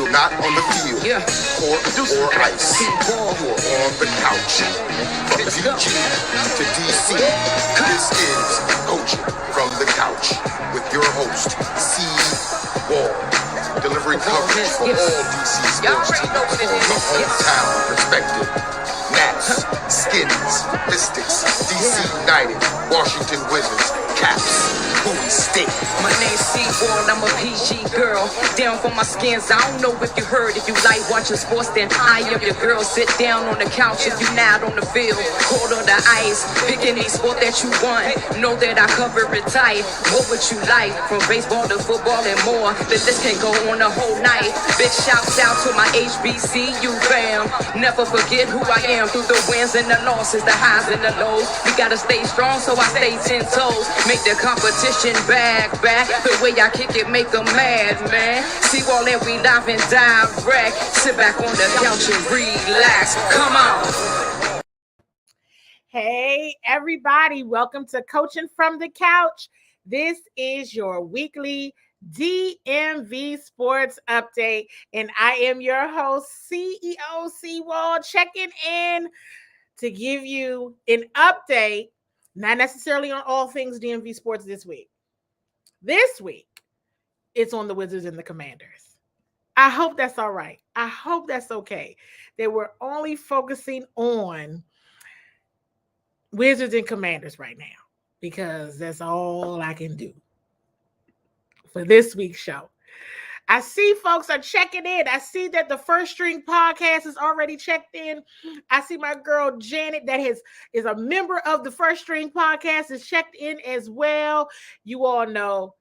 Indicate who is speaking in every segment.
Speaker 1: you're not on the field, court or ice, you're on the couch. From DG to DC, this is Coaching from the Couch with your host, C. Wall, delivering coverage for all DC sports teams from the hometown perspective. Nats, Skins, Mystics, DC United, Washington Wizards, Caps, Bowie State.
Speaker 2: My name's C-Wall, I'm a PG girl. Down for my skins, I don't know if you heard. If you like watching sports, then I am your girl. Sit down on the couch if you not on the field. Cold on the ice, pick any sport that you want. Know that I cover it tight. What would you like? From baseball to football and more. The list can go on the whole night. Big shouts out to my HBCU fam. Never forget who I am. Through the wins and the losses, the highs and the lows. We gotta stay strong, so I stay 10 toes. Make the competition back. The way I kick it, make them mad, man. See all that we live and direct. Sit back on the couch and relax. Come on.
Speaker 3: Hey, everybody. Welcome to Coaching from the Couch. This is your weekly DMV Sports Update, and I am your host, CEO C-Wall, checking in to give you an update, not necessarily on all things DMV Sports this week. This week, it's on the Wizards and the Commanders. I hope that's all right. I hope that's okay. That we're only focusing on Wizards and Commanders right now, because that's all I can do for this week's show. I see folks are checking in. I see that the First String Podcast is already checked in. I see my girl Janet that is a member of the First String Podcast is checked in as well. You all know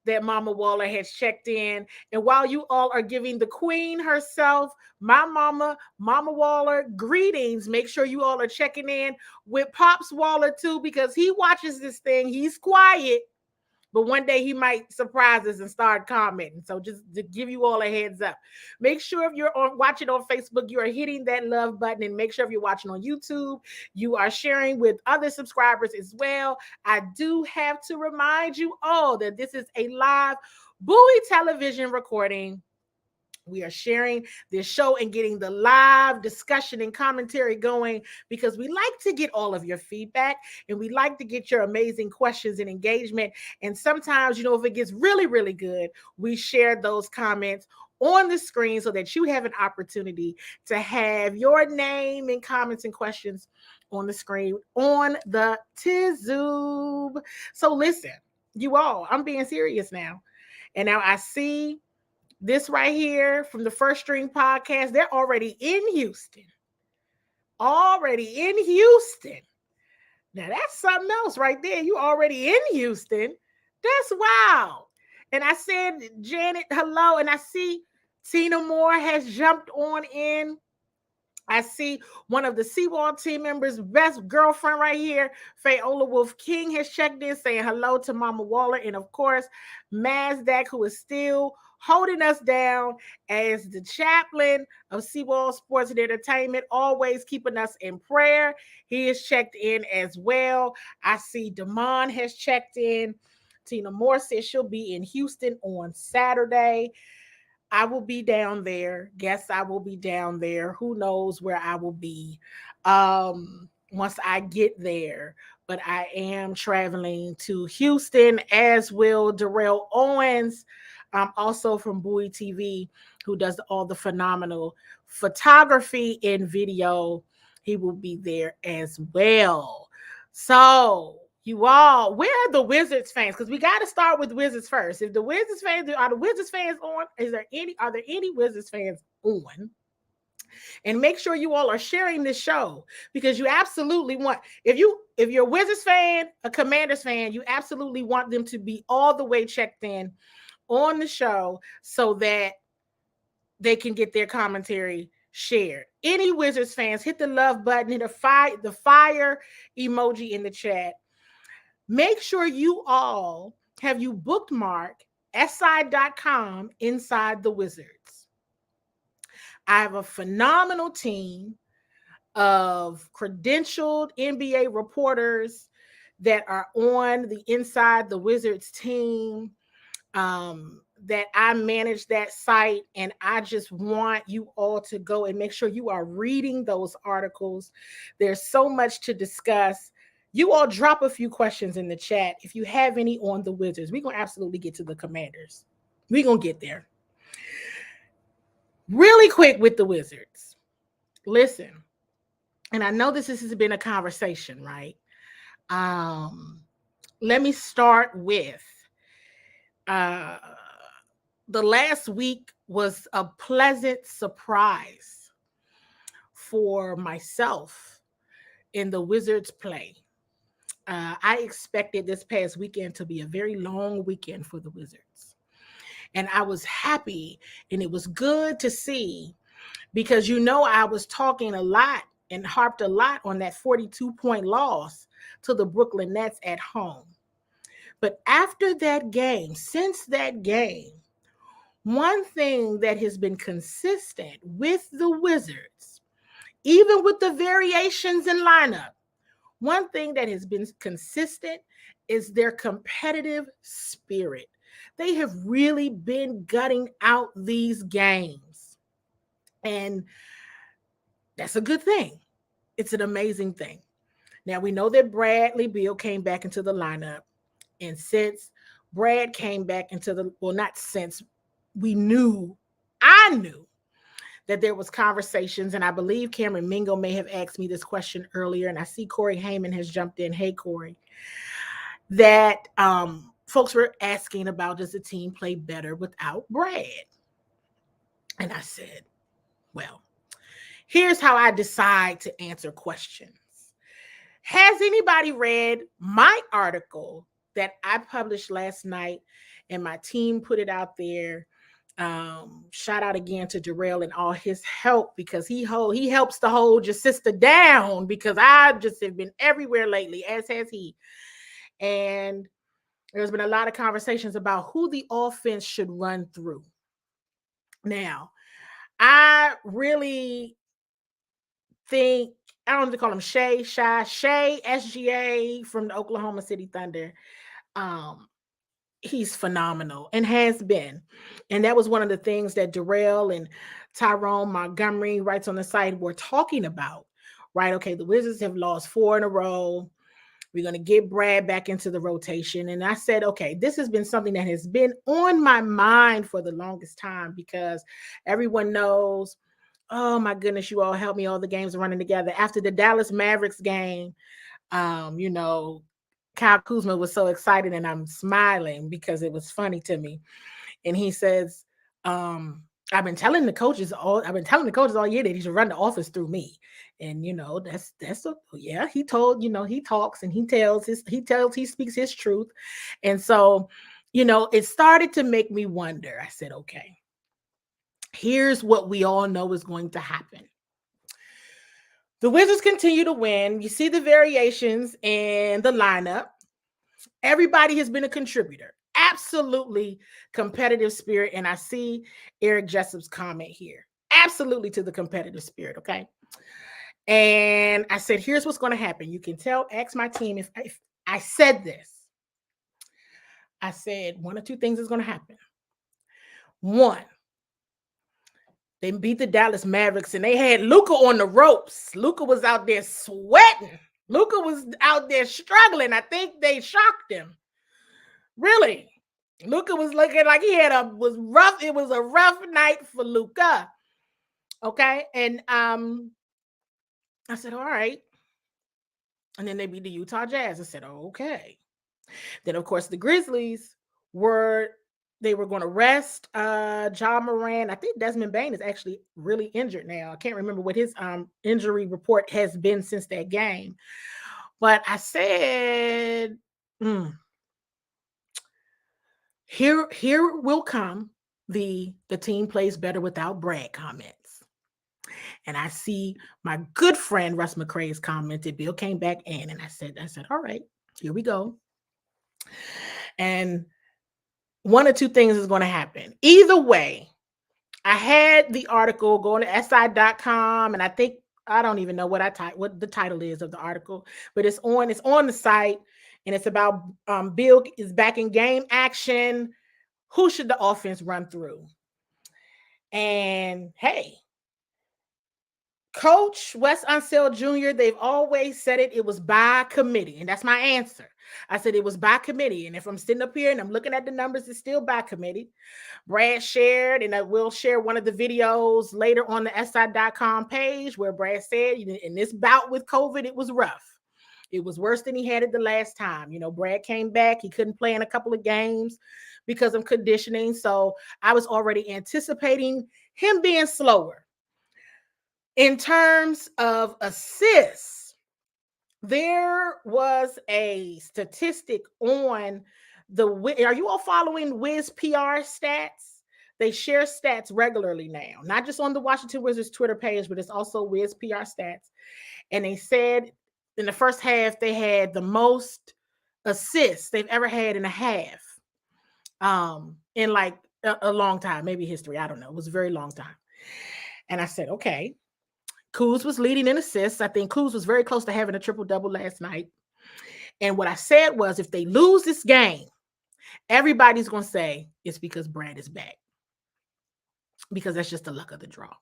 Speaker 3: that Mama Waller has checked in. And while you all are giving the queen herself, my mama, Mama Waller, greetings. Make sure you all are checking in with Pops Waller too, because he watches this thing. He's quiet, but one day he might surprise us and start commenting. So just to give you all a heads up, make sure if you're watching on Facebook, you are hitting that love button, and make sure if you're watching on YouTube, you are sharing with other subscribers as well. I do have to remind you all that this is a live Bowie television recording. We are sharing this show and getting the live discussion and commentary going because we like to get all of your feedback and we like to get your amazing questions and engagement. And sometimes, if it gets really, really good, we share those comments on the screen so that you have an opportunity to have your name and comments and questions on the screen on the Tizoob. So listen, you all, I'm being serious now. And now I see this right here from the First String Podcast. They're already in Houston. Now that's something else right there. You already in Houston. That's wild. And I said, Janet, hello. And I see Tina Moore has jumped on in. I see one of the C-Wall team members' best girlfriend right here, Fayola Wolf King, has checked in saying hello to Mama Waller. And of course, Mazdak, who is still holding us down as the chaplain of C-Wall Sports and Entertainment, always keeping us in prayer. He is checked in as well. I see Damon has checked in. Tina Moore says she'll be in Houston on Saturday. I will be down there. Guess I will be down there. Who knows where I will be once I get there. But I am traveling to Houston, as will Darrell Owens, also from Bowie TV, who does all the phenomenal photography and video. He will be there as well. So you all, where are the Wizards fans? Because we got to start with Wizards first. If the Wizards fans, are the Wizards fans on? Are there any Wizards fans on? And make sure you all are sharing this show, because you absolutely want, if you're a Wizards fan, a Commanders fan, you absolutely want them to be all the way checked in on the show so that they can get their commentary shared. Any Wizards fans, hit the love button, hit the fire emoji in the chat. Make sure you all have you bookmark si.com inside the Wizards. I have a phenomenal team of credentialed NBA reporters that are on the Inside the Wizards team. that I manage that site, and I just want you all to go and make sure you are reading those articles. There's so much to discuss. You all drop a few questions in the chat if you have any on the Wizards. We're going to absolutely get to the Commanders. We're going to get there. Really quick with the Wizards. Listen, and I know this has been a conversation, right? Let me start with the last week was a pleasant surprise for myself in the Wizards play. I expected this past weekend to be a very long weekend for the Wizards. And I was happy, and it was good to see, because I was talking a lot and harped a lot on that 42-point loss to the Brooklyn Nets at home. But after that game, since that game, one thing that has been consistent with the Wizards, even with the variations in lineup, one thing that has been consistent is their competitive spirit. They have really been gutting out these games. And that's a good thing. It's an amazing thing. Now, we know that Bradley Beal came back into the lineup. And since Brad came back into the, well, not since, I knew that there was conversations, and I believe Cameron Mingo may have asked me this question earlier, and I see Corey Heyman has jumped in. Hey, Corey. That folks were asking about, does the team play better without Brad? And I said, well, here's how I decide to answer questions. Has anybody read my article that I published last night, and my team put it out there? Shout out again to Darrell and all his help, because he helps to hold your sister down, because I just have been everywhere lately, as has he. And there's been a lot of conversations about who the offense should run through. Now, I really think, I don't know if to call him Shea SGA from the Oklahoma City Thunder. He's phenomenal and has been. And that was one of the things that Darrell and Tyrone Montgomery writes on the site were talking about, right? Okay, the Wizards have lost 4 in a row. We're going to get Brad back into the rotation. And I said, okay, this has been something that has been on my mind for the longest time, because everyone knows, oh my goodness, you all helped me, all the games are running together. After the Dallas Mavericks game, Kyle Kuzma was so excited, and I'm smiling because it was funny to me. And he says, I've been telling the coaches all year that he should run the office through me. And he told, he talks and he speaks his truth. And so, it started to make me wonder. I said, okay, here's what we all know is going to happen. The Wizards continue to win. You see the variations in the lineup. Everybody has been a contributor. Absolutely competitive spirit. And I see Eric Jessup's comment here. Absolutely to the competitive spirit, okay? And I said, here's what's going to happen. You can ask my team if I said this. I said, one or two things is going to happen. One, they beat the Dallas Mavericks, and they had Luka on the ropes. Luka was out there sweating. Luka was out there struggling. I think they shocked him. Really. Luka was looking like was rough. It was a rough night for Luka. Okay. And I said, all right. And then they beat the Utah Jazz. I said, okay. Then, of course, the Grizzlies were going to rest Ja Morant. I think Desmond Bane is actually really injured now. I can't remember what his injury report has been since that game. But I said, here will come the team plays better without Brad comments. And I see my good friend Russ McCrae's commented, Bill came back in, and I said, all right, here we go. And one or two things is going to happen. Either way, I had the article going to si.com, and I don't even know what the title is of the article, but it's on the site, and it's about Bill is back in game action. who should the offense run through? And hey, Coach Wes Unseld Jr., they've always said it was by committee. And that's my answer. I said it was by committee. And if I'm sitting up here and I'm looking at the numbers, it's still by committee. Brad shared, and I will share one of the videos later on the SI.com page where Brad said, in this bout with COVID, it was rough. It was worse than he had it the last time. Brad came back. He couldn't play in a couple of games because of conditioning. So I was already anticipating him being slower. In terms of assists, there was a statistic on are you all following Wiz PR stats? They share stats regularly now, not just on the Washington Wizards Twitter page, but it's also Wiz PR stats. And they said in the first half, they had the most assists they've ever had in a half in like a long time, maybe history. I don't know. It was a very long time. And I said, okay. Kuz was leading in assists. I think Kuz was very close to having a triple-double last night. And what I said was, if they lose this game, everybody's going to say it's because Brad is back. Because that's just the luck of the draw.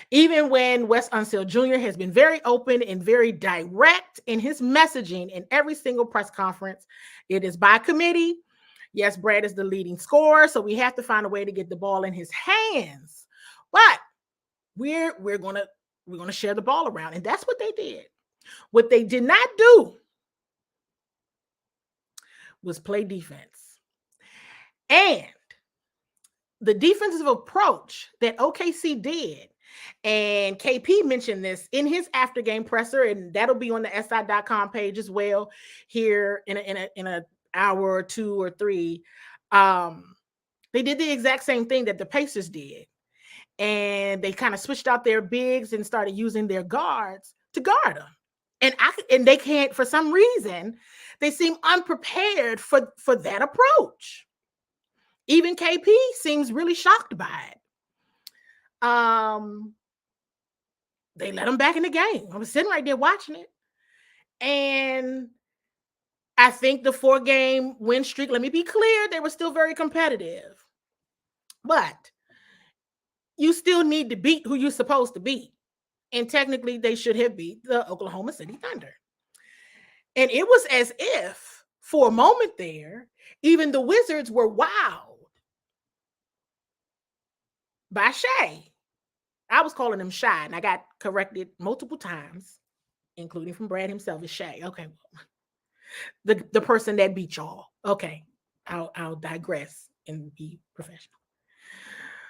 Speaker 3: Even when Wes Unseld Jr. has been very open and very direct in his messaging in every single press conference, it is by committee. Yes, Brad is the leading scorer, so we have to find a way to get the ball in his hands. But we're going to share the ball around, and that's what they did. What they did not do was play defense. And the defensive approach that OKC did, and KP mentioned this in his after game presser, and that'll be on the SI.com page as well here in an hour or two or three. They did the exact same thing that the Pacers did. And they kind of switched out their bigs and started using their guards to guard them. And they can't, for some reason, they seem unprepared for that approach. Even KP seems really shocked by it. They let him back in the game. I was sitting right there watching it. And I think the 4-game win streak, let me be clear, they were still very competitive. But you still need to beat who you're supposed to beat. And technically, they should have beat the Oklahoma City Thunder. And it was as if, for a moment there, even the Wizards were wowed by Shai. I was calling him Shy, and I got corrected multiple times, including from Brad himself, is Shai. Okay, the person that beat y'all. Okay, I'll digress and be professional.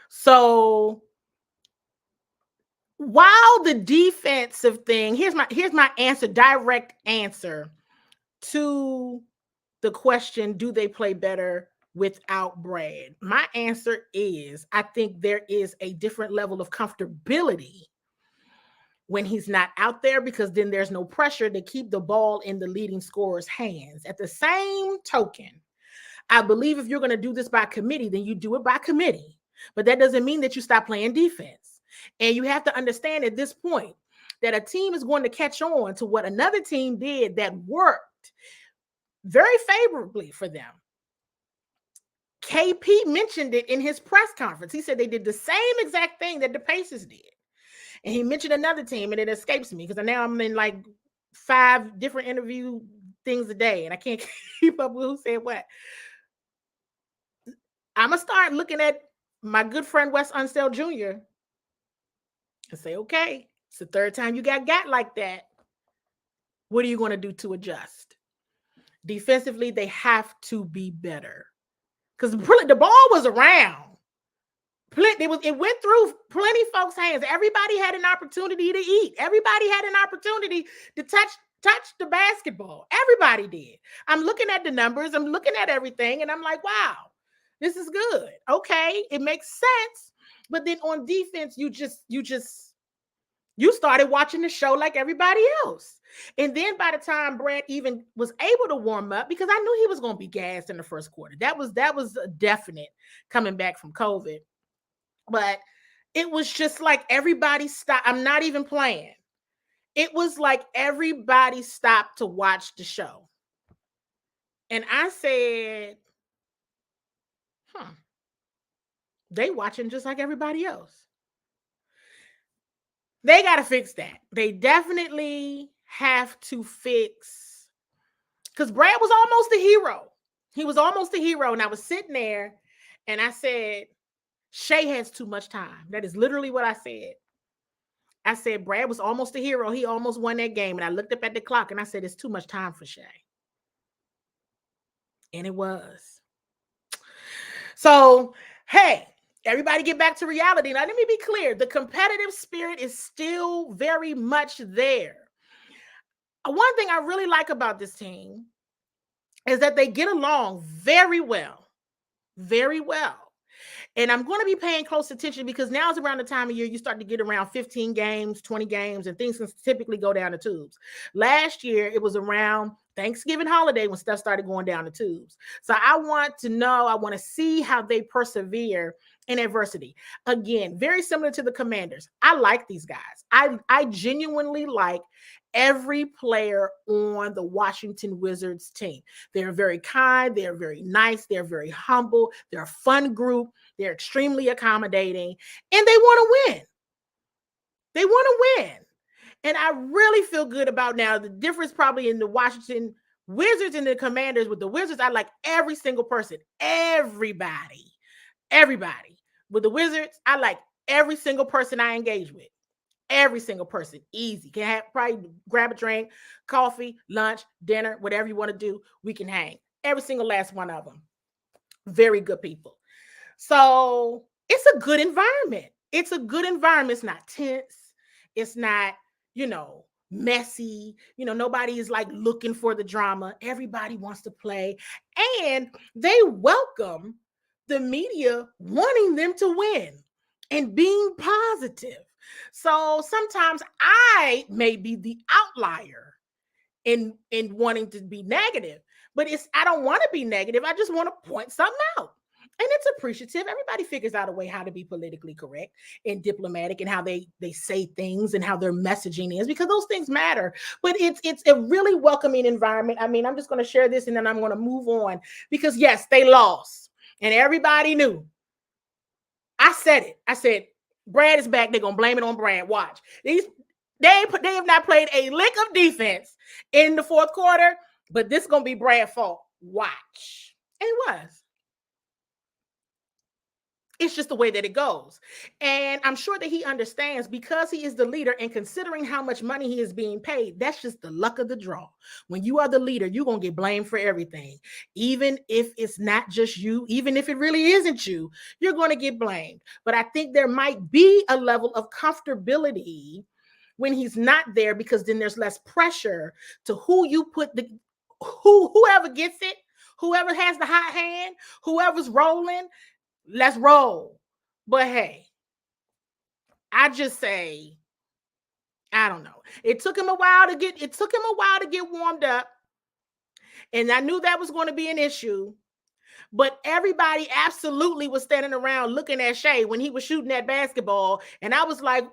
Speaker 3: So while the defensive thing, here's my answer, direct answer to the question, do they play better without Brad? My answer is, I think there is a different level of comfortability when he's not out there, because then there's no pressure to keep the ball in the leading scorer's hands. At the same token, I believe if you're going to do this by committee, then you do it by committee. But that doesn't mean that you stop playing defense. And you have to understand at this point that a team is going to catch on to what another team did that worked very favorably for them. KP mentioned it in his press conference. He said they did the same exact thing that the Pacers did. And he mentioned another team, and it escapes me because now I'm in like 5 different interview things a day, and I can't keep up with who said what. I'm going to start looking at my good friend Wes Unseld Jr. and say, okay, it's the 3rd time you got like that. What are you going to do to adjust? Defensively, they have to be better. Because the ball was around. It went through plenty folks' hands. Everybody had an opportunity to eat. Everybody had an opportunity to touch the basketball. Everybody did. I'm looking at the numbers. I'm looking at everything. And I'm like, wow, this is good. Okay, it makes sense. But then on defense, you started watching the show like everybody else. And then by the time Brad even was able to warm up, because I knew he was going to be gassed in the first quarter. That was a definite coming back from COVID. But it was just like everybody stopped. I'm not even playing. It was like everybody stopped to watch the show. And I said, They watching just like everybody else. They got to fix that. They definitely have to fix, because Brad was almost a hero. He was almost a hero. And I was sitting there and I said, Shay has too much time. That is literally what I said. I said, Brad was almost a hero. He almost won that game. And I looked up at the clock and I said, it's too much time for Shay. And it was. So, hey, everybody get back to reality. Now, let me be clear. The competitive spirit is still very much there. One thing I really like about this team is that they get along very well. Very well. And I'm going to be paying close attention because now is around the time of year you start to get around 15 games, 20 games, and things can typically go down the tubes. Last year, it was around Thanksgiving holiday when stuff started going down the tubes. So I want to see how they persevere in adversity. Again, very similar to the Commanders. I like these guys. I genuinely like every player on the Washington Wizards team. They're very kind. They're very nice. They're very humble. They're a fun group. They're extremely accommodating, and they want to win. They want to win. And I really feel good about now the difference probably in the Washington Wizards and the Commanders. With the Wizards, I like every single person, everybody. With the Wizards, I like every single person I engage with. Every single person, easy. Can probably grab a drink, coffee, lunch, dinner, whatever you want to do. We can hang. Every single last one of them. Very good people. So it's a good environment. It's a good environment. It's not tense. It's not, messy. Nobody is like looking for the drama. Everybody wants to play. And they welcome the media wanting them to win and being positive. So sometimes I may be the outlier in wanting to be negative, but I don't want to be negative. I just want to point something out. And it's appreciative. Everybody figures out a way how to be politically correct and diplomatic and how they say things and how their messaging is, because those things matter. But it's a really welcoming environment. I mean, I'm just going to share this and then I'm going to move on because, yes, they lost. And everybody knew. I said it. I said, Brad is back. They're going to blame it on Brad. Watch. They have not played a lick of defense in the fourth quarter, but this is going to be Brad's fault. Watch. And it was. It's just the way that it goes. And I'm sure that he understands, because he is the leader and considering how much money he is being paid, that's just the luck of the draw. When you are the leader, you're going to get blamed for everything. Even if it's not just you, even if it really isn't you, you're going to get blamed. But I think there might be a level of comfortability when he's not there, because then there's less pressure to whoever gets it, whoever has the hot hand, whoever's rolling. Let's roll. But hey, I just say, I don't know. It took him a while to get warmed up. And I knew that was going to be an issue. But everybody absolutely was standing around looking at Shay when he was shooting that basketball. And I was like,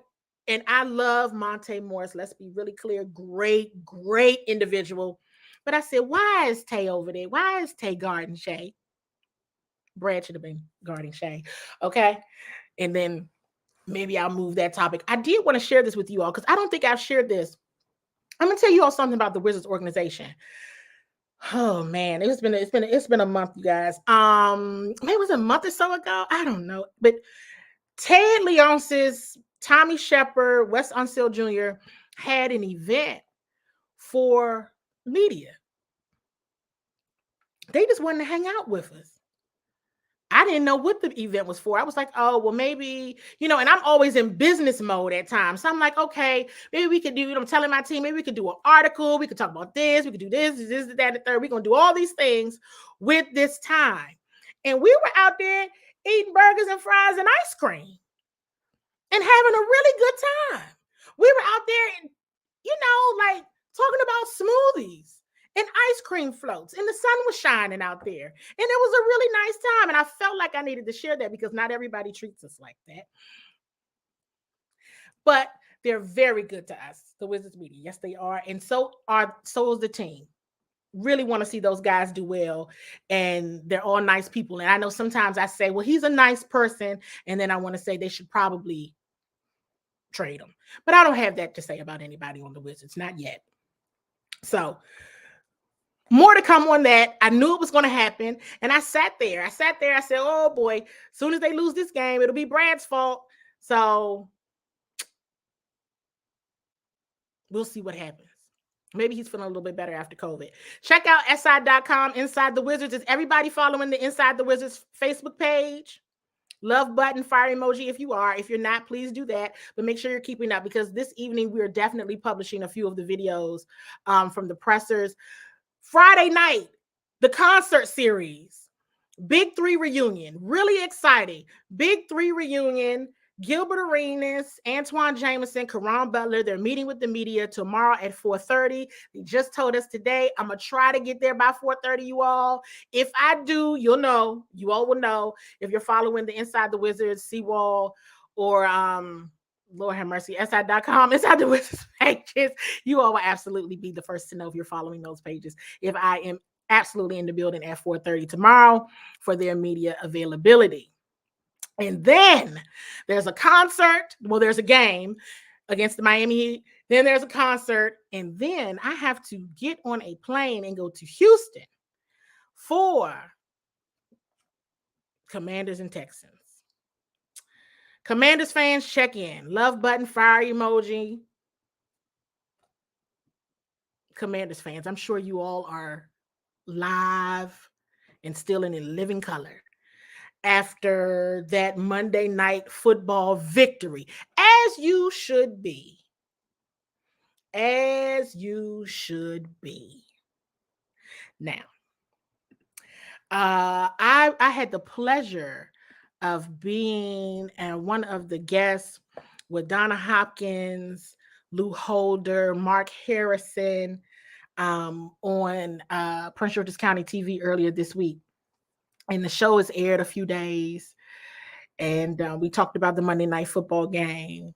Speaker 3: and I love Monte Morris. Let's be really clear. Great, great individual. But I said, why is Tay over there? Why is Tay guarding Shay? Brad should have been guarding Shay. Okay. And then maybe I'll move that topic. I did want to share this with you all because I don't think I've shared this. I'm going to tell you all something about the Wizards organization. Oh man, it's been a month, you guys. Maybe it was a month or so ago. I don't know. But Ted Leonsis, Tommy Shepard, Wes Unseld Jr. had an event for media. They just wanted to hang out with us. I didn't know what the event was for. I was like, oh, well, maybe, and I'm always in business mode at times. So I'm like, okay, maybe we could do, I'm telling my team, maybe we could do an article. We could talk about this. We could do this, that, the third. We're going to do all these things with this time. And we were out there eating burgers and fries and ice cream and having a really good time. We were out there, like talking about smoothies and ice cream floats, and the sun was shining out there. And it was a really nice time. And I felt like I needed to share that because not everybody treats us like that. But they're very good to us, the Wizards media. Yes, they are. And so is the team. really want to see those guys do well, and they're all nice people. And I know sometimes I say, well, he's a nice person, and then I want to say they should probably trade him. But I don't have that to say about anybody on the Wizards, not yet. So more to come on that. I knew it was going to happen, and I sat there. I said, oh boy, as soon as they lose this game, it'll be Brad's fault. So we'll see what happens. Maybe he's feeling a little bit better after COVID. Check out SI.com, Inside the Wizards. Is everybody following the Inside the Wizards Facebook page? Love button, fire emoji if you are. If you're not, please do that. But make sure you're keeping up, because this evening we are definitely publishing a few of the videos from the pressers. Friday night, the concert series, Big Three reunion. Really exciting. Big Three reunion. Gilbert Arenas, Antoine Jameson, Karan Butler, they're meeting with the media tomorrow at 4:30. They just told us today. I'm going to try to get there by 4:30, you all. If I do, you'll know. You all will know. If you're following the Inside the Wizards, Seawall, or Lord have mercy, SI.com, Inside the Wizards pages, you all will absolutely be the first to know if you're following those pages. If I am absolutely in the building at 4:30 tomorrow for their media availability. And then there's a concert. Well, there's a game against the Miami Heat. Then there's a concert. And then I have to get on a plane and go to Houston for Commanders and Texans. Commanders fans, check in. Love button, fire emoji. Commanders fans, I'm sure you all are live and still in living color after that Monday night football victory, as you should be. As you should be. Now, I had the pleasure of being one of the guests with Donna Hopkins, Lou Holder, Mark Harrison on Prince George's County TV earlier this week. And the show is aired a few days. And we talked about the Monday Night Football game.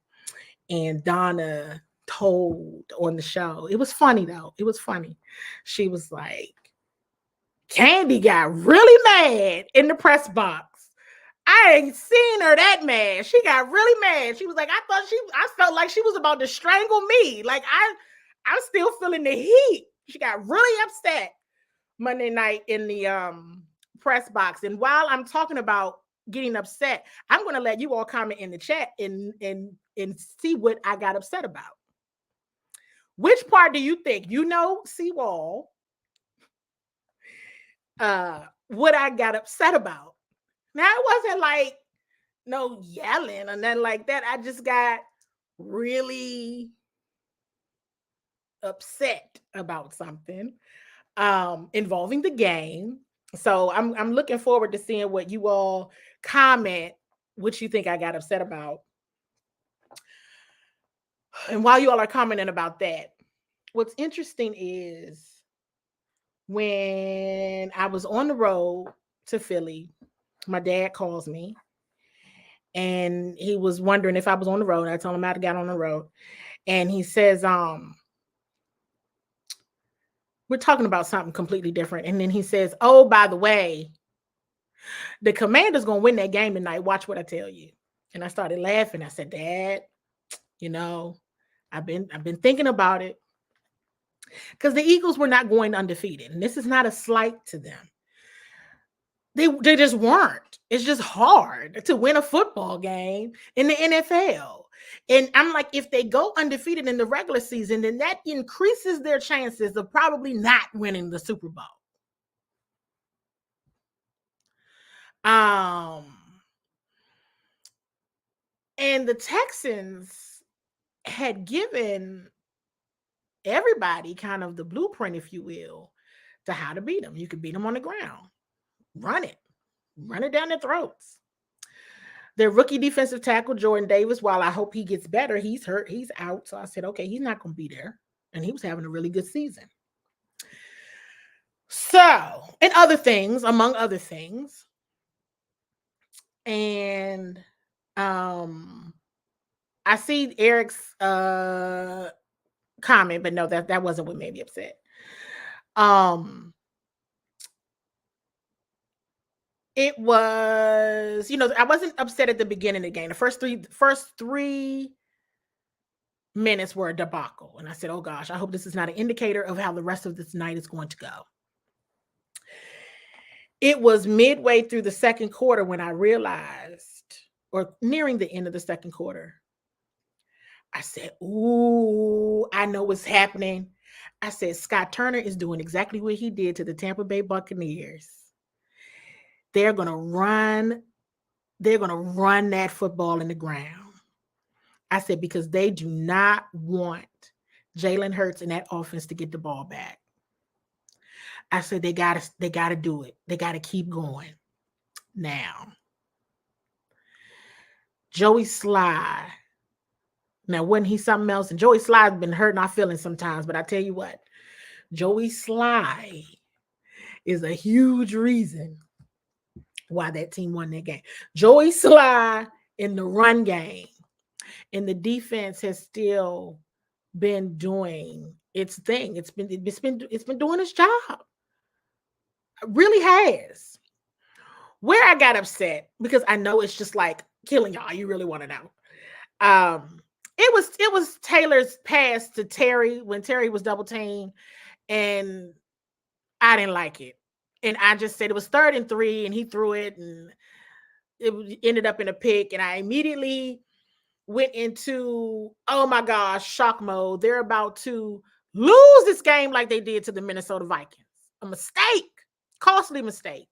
Speaker 3: And Donna told on the show. It was funny, though. It was funny. She was like, Candy got really mad in the press box. I ain't seen her that mad. She got really mad. She was like, I felt like she was about to strangle me. Like, I'm still feeling the heat. She got really upset Monday night in the press box. And while I'm talking about getting upset, I'm going to let you all comment in the chat and see what I got upset about. Which part do you think? You know, Seawall, what I got upset about. Now, it wasn't like no yelling or nothing like that. I just got really upset about something involving the game. So I'm looking forward to seeing what you all comment, what you think I got upset about. And while you all are commenting about that, what's interesting is when I was on the road to Philly, my dad calls me and he was wondering if I was on the road. I told him I got on the road. And he says, we're talking about something completely different. And then he says, oh, by the way, the Commanders going to win that game tonight. Watch what I tell you. And I started laughing. I said, Dad, you know, I've been thinking about it, because the Eagles were not going undefeated. And this is not a slight to them. They just weren't. It's just hard to win a football game in the NFL. And I'm like, if they go undefeated in the regular season, then that increases their chances of probably not winning the Super Bowl. And the Texans had given everybody kind of the blueprint, if you will, to how to beat them. You could beat them on the ground. Run it down their throats. Their rookie defensive tackle, Jordan Davis, while I hope he gets better, he's hurt, he's out. So I said, okay, he's not going to be there. And he was having a really good season. So, and other things, among other things. And I see Eric's comment, but no, that wasn't what made me upset. It was, I wasn't upset at the beginning of the game. The first three minutes were a debacle. And I said, oh gosh, I hope this is not an indicator of how the rest of this night is going to go. It was midway through the second quarter when I realized, or nearing the end of the second quarter, I said, ooh, I know what's happening. I said, Scott Turner is doing exactly what he did to the Tampa Bay Buccaneers. They're going to run that football in the ground. I said, because they do not want Jalen Hurts and that offense to get the ball back. I said, they got to do it. They got to keep going. Now, Joey Sly. Now, wasn't he something else? And Joey Sly's been hurting our feelings sometimes, but I tell you what, Joey Sly is a huge reason why that team won that game. Joey Sly in the run game, and the defense has still been doing its thing. It's been doing its job. It really has. Where I got upset, because I know it's just like killing y'all. You really want to know. It was Taylor's pass to Terry when Terry was double teamed, and I didn't like it. And I just said it was 3rd and 3, and he threw it, and it ended up in a pick. And I immediately went into, oh my gosh, shock mode. They're about to lose this game like they did to the Minnesota Vikings. A mistake, costly mistake.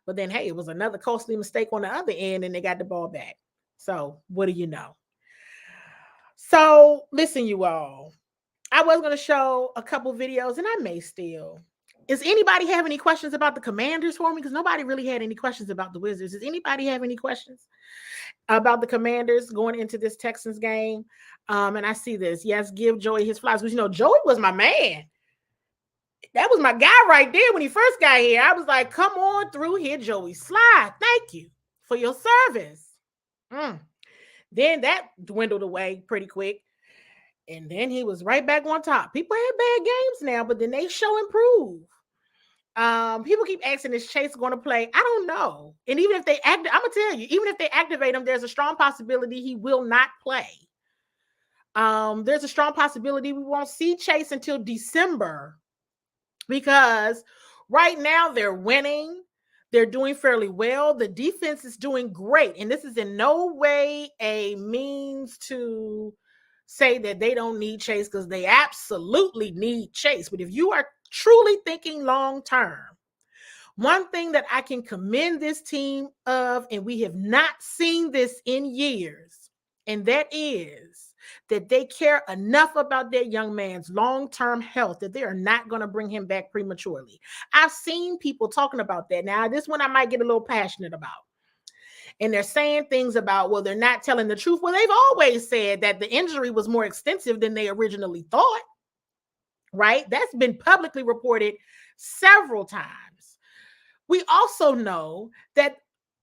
Speaker 3: But then, hey, it was another costly mistake on the other end, and they got the ball back. So what do you know? So listen, you all, I was going to show a couple videos, and I may still. Does anybody have any questions about the Commanders for me? Because nobody really had any questions about the Wizards. Does anybody have any questions about the Commanders going into this Texans game? And I see this. Yes, give Joey his flowers. Because, Joey was my man. That was my guy right there when he first got here. I was like, come on through here, Joey. Slide. Thank you for your service. Then that dwindled away pretty quick. And then he was right back on top. People had bad games now, but then they show improve. People keep asking, is Chase going to play? I don't know. And even if I'm gonna tell you, even if they activate him, there's a strong possibility he will not play. There's a strong possibility we won't see Chase until December, because right now they're winning. They're doing fairly well. The defense is doing great. And this is in no way a means to say that they don't need Chase, because they absolutely need Chase. But if you are truly thinking long term, one thing that I can commend this team of, and we have not seen this in years, and that is that they care enough about their young man's long-term health that they are not going to bring him back prematurely. I've seen people talking about that. Now, this one I might get a little passionate about. And they're saying things about, well, they're not telling the truth. Well, they've always said that the injury was more extensive than they originally thought, right? That's been publicly reported several times. We also know that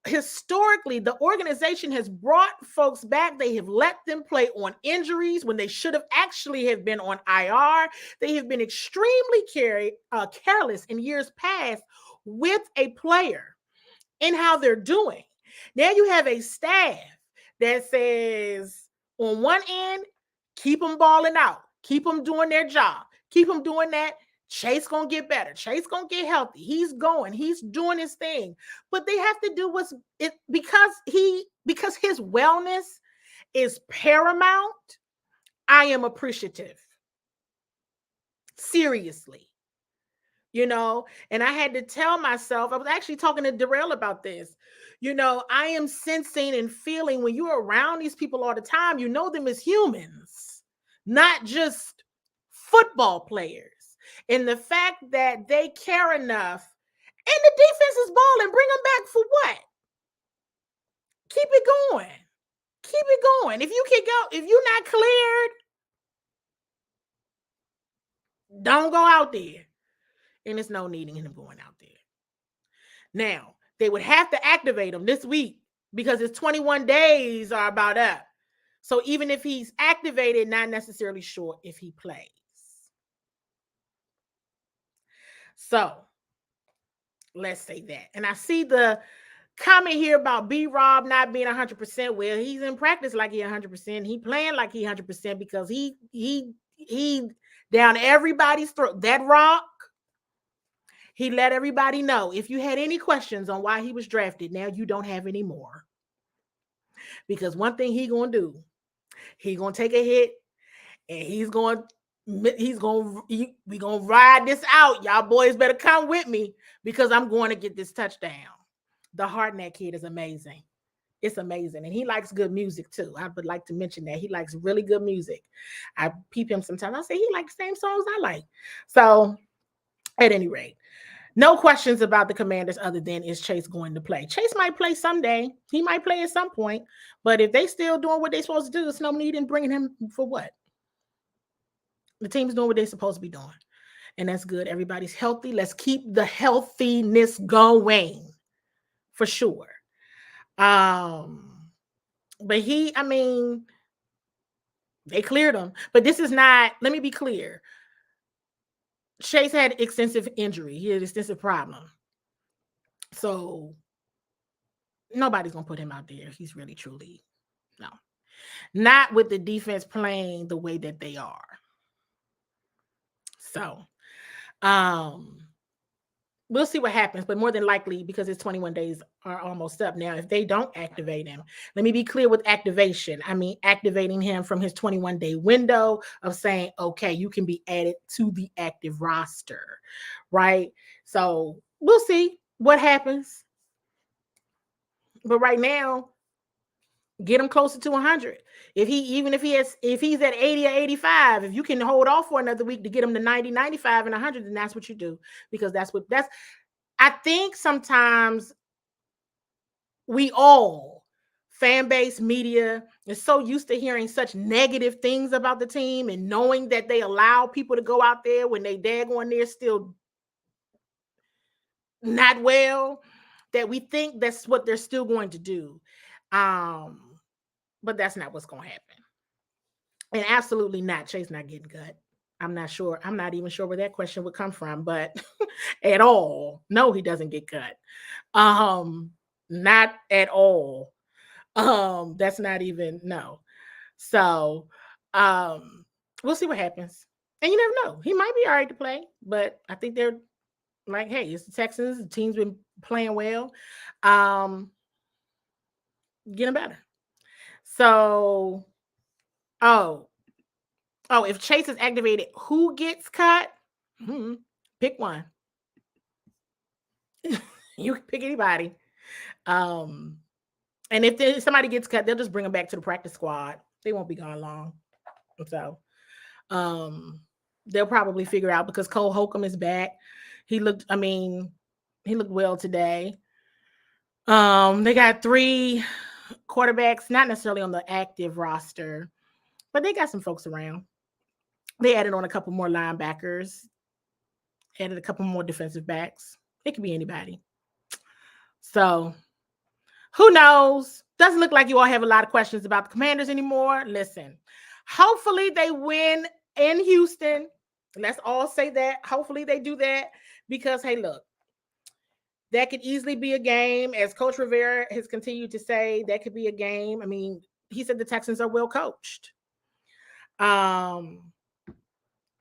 Speaker 3: historically, the organization has brought folks back. They have let them play on injuries when they should have actually have been on IR. They have been extremely careless in years past with a player in how they're doing. Now you have a staff that says, on one end, keep them balling out, keep them doing their job, keep them doing that. Chase gonna get better. Chase gonna get healthy. He's doing his thing. But they have to do because his wellness is paramount. I am appreciative. Seriously. And I had to tell myself, I was actually talking to Darrell about this. I am sensing and feeling when you're around these people all the time, you know them as humans, not just football players. And the fact that they care enough, and the defense is balling, bring them back for what? Keep it going. Keep it going. If you're not cleared, don't go out there. And there's no needing him going out there. Now, they would have to activate him this week because his 21 days are about up. So even if he's activated, not necessarily sure if he plays. So let's say that. And I see the comment here about B-Rob not being 100%. Well, he's in practice like he 100%. He playing like he 100% because he down everybody's throat. That rock, he let everybody know. If you had any questions on why he was drafted, now you don't have any more. Because one thing he gonna do, he gonna take a hit, and we gonna ride this out. Y'all boys better come with me because I'm going to get this touchdown. The heart in that kid is amazing. It's amazing. And he likes good music too. I would like to mention that. He likes really good music. I peep him sometimes. I say he likes the same songs I like. So at any rate, no questions about the Commanders other than is Chase going to play. Chase might play someday. He might play at some point. But if they still doing what they're supposed to do, there's no need in bringing him for what? The team's doing what they're supposed to be doing. And that's good. Everybody's healthy. Let's keep the healthiness going for sure. But they cleared him. But this is not, let me be clear. Chase had extensive injury. He had extensive problem. So nobody's going to put him out there. He's really, truly, no. Not with the defense playing the way that they are. So, we'll see what happens, but more than likely, because his 21 days are almost up now, if they don't activate him, let me be clear with activation. I mean, activating him from his 21-day window of saying, okay, you can be added to the active roster, right? So we'll see what happens. But right now, get him closer to 100. If he's at 80 or 85, if you can hold off for another week to get him to 90, 95, and 100, then that's what you do. Because I think sometimes we all, fan base, media, is so used to hearing such negative things about the team and knowing that they allow people to go out there when they daggone there still not well, that we think that's what they're still going to do. But that's not what's going to happen. And absolutely not. Chase not getting cut. I'm not sure. I'm not even sure where that question would come from, but at all. No, he doesn't get cut. Not at all. That's not even, no. So, we'll see what happens. And you never know. He might be all right to play, but I think they're like, hey, it's the Texans. The team's been playing well. Getting better. So, if Chase is activated, who gets cut? Pick one. You can pick anybody. And if somebody gets cut, they'll just bring them back to the practice squad. They won't be gone long. So, they'll probably figure out because Cole Holcomb is back. He looked well today. They got 3 quarterbacks, not necessarily on the active roster, but they got some folks around. They added on a couple more linebackers, added a couple more defensive backs. It could be anybody. So, who knows? Doesn't look like you all have a lot of questions about the Commanders anymore. Listen, hopefully they win in Houston. Let's all say that. Hopefully they do that because, hey, look, that could easily be a game. As Coach Rivera has continued to say, that could be a game. I mean, he said the Texans are well coached. And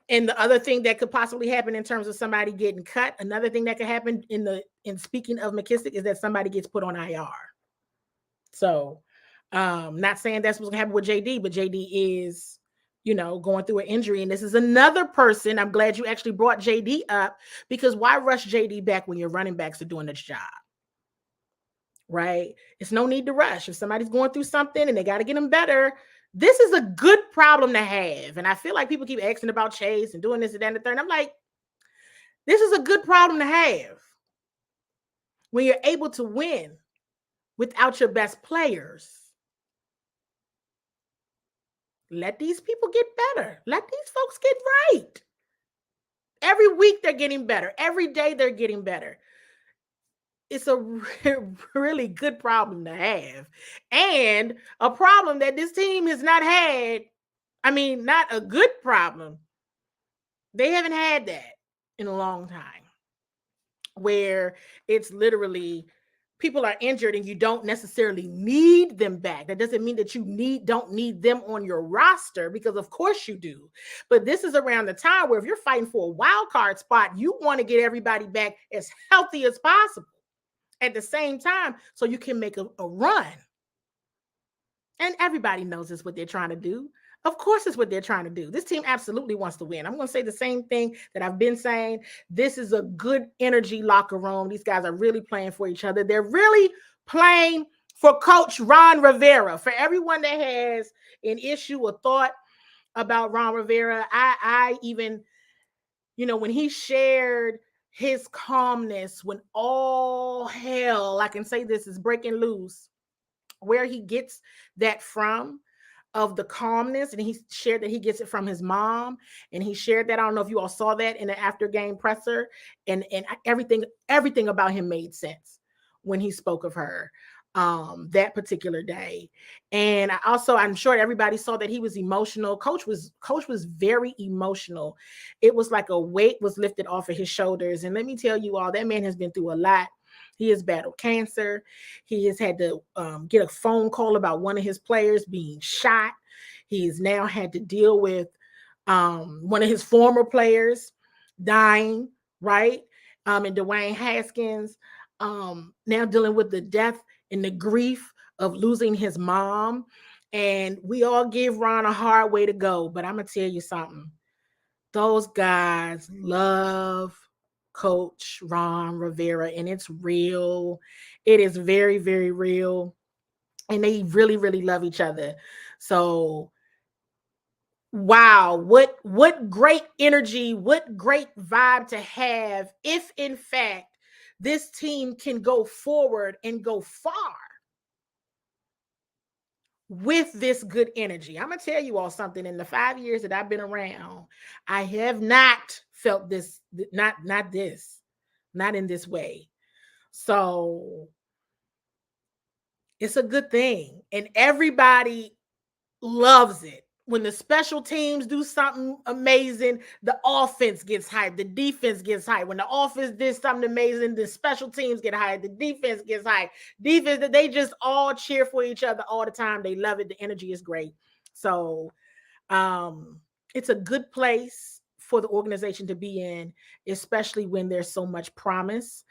Speaker 3: the other thing that could possibly happen in terms of somebody getting cut, another thing that could happen in speaking of McKissick is that somebody gets put on IR. So, not saying that's what's gonna happen with JD, but JD is, going through an injury. And this is another person. I'm glad you actually brought JD up because why rush JD back when your running backs are doing this job? Right? It's no need to rush. If somebody's going through something and they got to get them better, this is a good problem to have. And I feel like people keep asking about Chase and doing this and that and the third. And I'm like, this is a good problem to have when you're able to win without your best players. Let these people get better. Let these folks get right. Every week they're getting better. Every day they're getting better. It's a really good problem to have. And a problem that this team has not had. I mean, not a good problem. They haven't had that in a long time. where it's literally people are injured and you don't necessarily need them back. That doesn't mean that you don't need them on your roster, because of course you do. But this is around the time where if you're fighting for a wild card spot, you want to get everybody back as healthy as possible at the same time so you can make a run. And everybody knows it's what they're trying to do. Of course, it's what they're trying to do. This team absolutely wants to win. I'm going to say the same thing that I've been saying. This is a good energy locker room. These guys are really playing for each other. They're really playing for Coach Ron Rivera. For everyone that has an issue or thought about Ron Rivera, I even, when he shared his calmness when all hell, I can say this, is breaking loose, where he gets that from, of the calmness, and he shared that he gets it from his mom, and he shared that, I don't know if you all saw that in the after game presser, and everything about him made sense when he spoke of her that particular day. And I'm sure everybody saw that he was emotional. Coach was very emotional. It was like a weight was lifted off of his shoulders. And let me tell you all, that man has been through a lot. He has battled cancer. He has had to get a phone call about one of his players being shot. He has now had to deal with one of his former players dying, right? And Dwayne Haskins now dealing with the death and the grief of losing his mom. And we all give Ron a hard way to go. But I'm going to tell you something. Those guys love Coach Ron Rivera, and it's real. It is very, very real. And they really, really love each other. So, wow, what great energy, what great vibe to have if, in fact, this team can go forward and go far with this good energy. I'm going to tell you all something. In the 5 years that I've been around, I have not felt this, not in this way. So it's a good thing. And everybody loves it. When the special teams do something amazing, the offense gets hyped, the defense gets hyped. When the offense did something amazing, the special teams get hyped, the defense gets hyped. Defense, they just all cheer for each other all the time. They love it. The energy is great. So it's a good place for the organization to be in, especially when there's so much promise.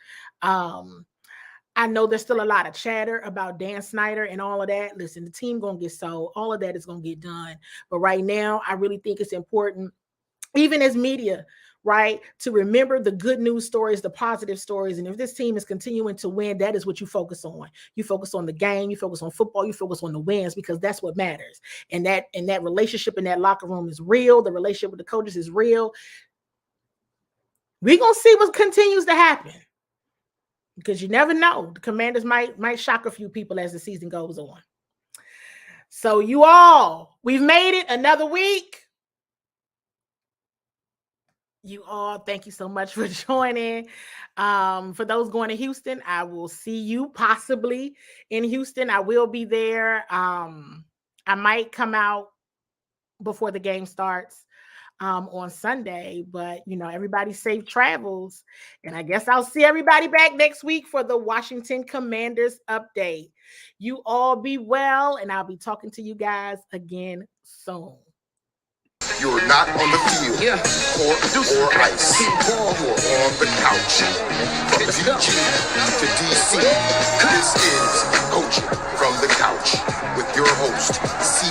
Speaker 3: I know there's still a lot of chatter about Dan Snyder and all of that. Listen, the team going to get sold. All of that is going to get done. But right now, I really think it's important, even as media, right, to remember the good news stories, the positive stories. And if this team is continuing to win, that is what you focus on. You focus on the game. You focus on football. You focus on the wins, because that's what matters. And that relationship in that locker room is real. The relationship with the coaches is real. We're going to see what continues to happen. Because you never know. The Commanders might shock a few people as the season goes on. So you all, we've made it another week. You all, thank you so much for joining. For those going to Houston, I will see you possibly in Houston. I will be there. I might come out before the game starts on Sunday, but everybody safe travels, and I guess I'll see everybody back next week for the Washington Commanders update. You all be well, and I'll be talking to you guys again soon.
Speaker 1: You're not on the field, or ice. You're on the couch. From DG to DC, this is Coaching from the Couch with your host, C.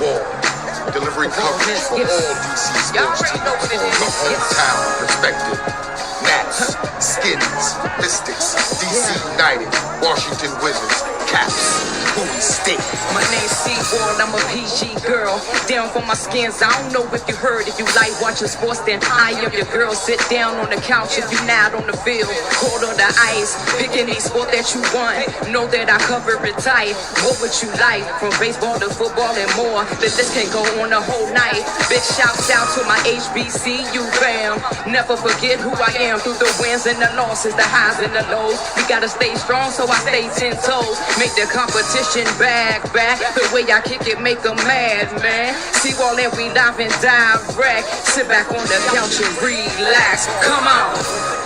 Speaker 1: Wall. Delivering coverage for all DC sports teams from the hometown perspective. Nats, Skins, Mystics, DC United, Washington Wizards, Caps, Bowie State.
Speaker 2: My name's C-Wall, I'm a PG girl. Down for my skins, I don't know if you heard. If you like watching sports, then I am your girl. Sit down on the couch if you not on the field. Cold on the ice, pick any sport that you want. Know that I cover it tight. What would you like? From baseball to football and more. The list can go on the whole night. Big shouts out to my HBCU fam. Never forget who I am through the wins and the losses, the highs and the lows. We gotta stay strong, so I stay 10 toes. Make the competition back. The way I kick it, make them mad, man. See all that we live and direct. Sit back on the couch and relax. Come on.